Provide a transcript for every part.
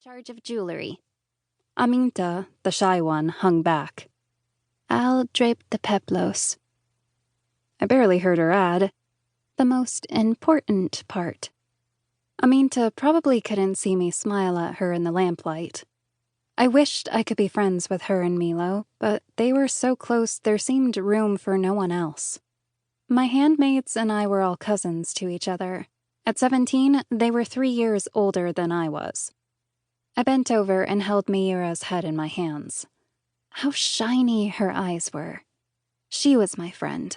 Charge of jewelry. Aminta, the shy one, hung back. I'll drape the peplos. I barely heard her add, the most important part. Aminta probably couldn't see me smile at her in the lamplight. I wished I could be friends with her and Milo, but they were so close there seemed room for no one else. My handmaids and I were all cousins to each other. At 17, they were 3 years older than I was. I bent over and held Miura's head in my hands. How shiny her eyes were. She was my friend.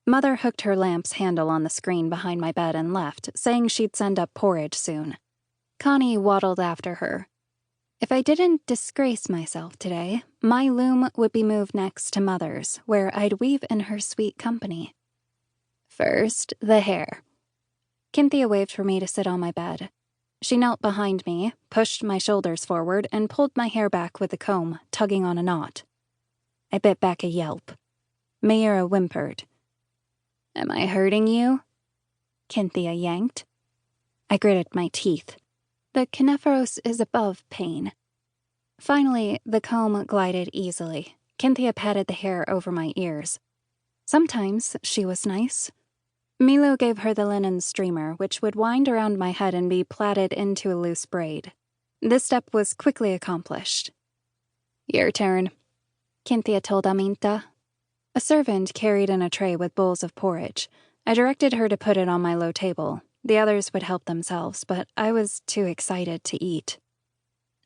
Mother hooked her lamp's handle on the screen behind my bed and left, saying she'd send up porridge soon. Connie waddled after her. If I didn't disgrace myself today, my loom would be moved next to Mother's, where I'd weave in her sweet company. First, the hair. Cynthia waved for me to sit on my bed. She knelt behind me, pushed my shoulders forward, and pulled my hair back with a comb, tugging on a knot. I bit back a yelp. Mayura whimpered. Am I hurting you? Cynthia yanked. I gritted my teeth. The Kinephoros is above pain. Finally, the comb glided easily. Cynthia patted the hair over my ears. Sometimes she was nice. Milo gave her the linen streamer, which would wind around my head and be plaited into a loose braid. This step was quickly accomplished. Your turn, Cynthia told Aminta. A servant carried in a tray with bowls of porridge. I directed her to put it on my low table. The others would help themselves, but I was too excited to eat.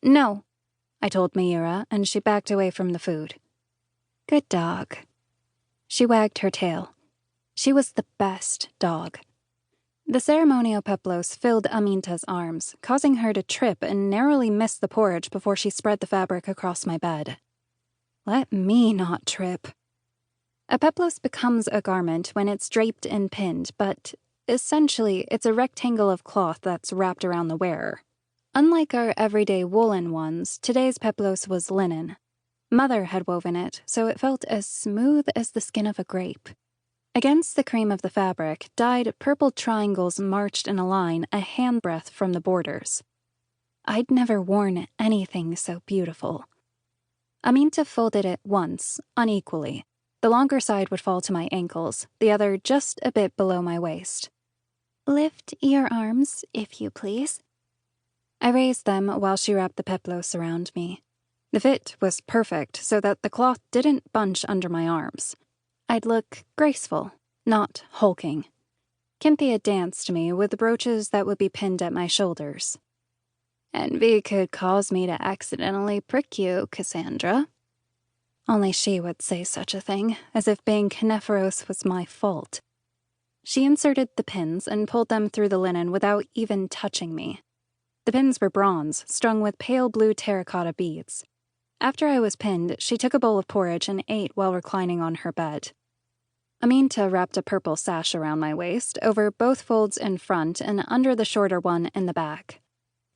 No, I told Miura, and she backed away from the food. Good dog. She wagged her tail. She was the best dog. The ceremonial peplos filled Aminta's arms, causing her to trip and narrowly miss the porridge before she spread the fabric across my bed. Let me not trip. A peplos becomes a garment when it's draped and pinned, but essentially it's a rectangle of cloth that's wrapped around the wearer. Unlike our everyday woolen ones, today's peplos was linen. Mother had woven it, so it felt as smooth as the skin of a grape. Against the cream of the fabric, dyed purple triangles marched in a line a handbreadth from the borders. I'd never worn anything so beautiful. Aminta folded it once, unequally. The longer side would fall to my ankles, the other just a bit below my waist. Lift your arms, if you please. I raised them while she wrapped the peplos around me. The fit was perfect so that the cloth didn't bunch under my arms. I'd look graceful, not hulking. Cynthia danced me with the brooches that would be pinned at my shoulders. Envy could cause me to accidentally prick you, Cassandra. Only she would say such a thing, as if being Kinephoros was my fault. She inserted the pins and pulled them through the linen without even touching me. The pins were bronze, strung with pale blue terracotta beads. After I was pinned, she took a bowl of porridge and ate while reclining on her bed. Aminta wrapped a purple sash around my waist, over both folds in front and under the shorter one in the back.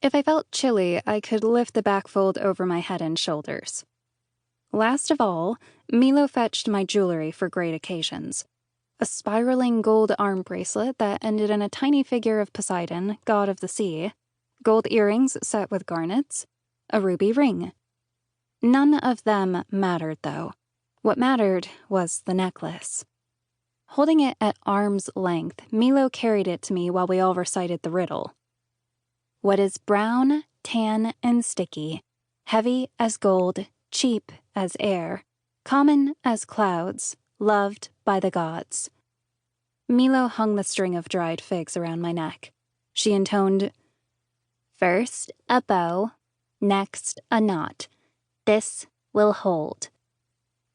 If I felt chilly, I could lift the back fold over my head and shoulders. Last of all, Milo fetched my jewelry for great occasions. A spiraling gold arm bracelet that ended in a tiny figure of Poseidon, god of the sea, gold earrings set with garnets, a ruby ring. None of them mattered, though. What mattered was the necklace. Holding it at arm's length, Milo carried it to me while we all recited the riddle. What is brown, tan, and sticky, heavy as gold, cheap as air, common as clouds, loved by the gods. Milo hung the string of dried figs around my neck. She intoned, First a bow, next a knot. This will hold.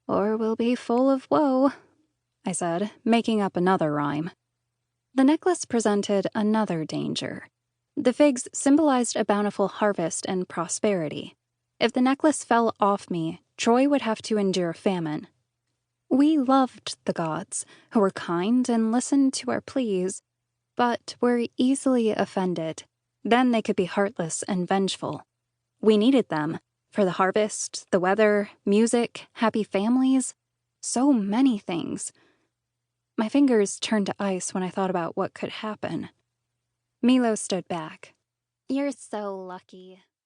Or will be full of woe, I said, making up another rhyme. The necklace presented another danger. The figs symbolized a bountiful harvest and prosperity. If the necklace fell off me, Troy would have to endure famine. We loved the gods, who were kind and listened to our pleas, but were easily offended. Then they could be heartless and vengeful. We needed them for the harvest, the weather, music, happy families, so many things. My fingers turned to ice when I thought about what could happen. Milo stood back. You're so lucky.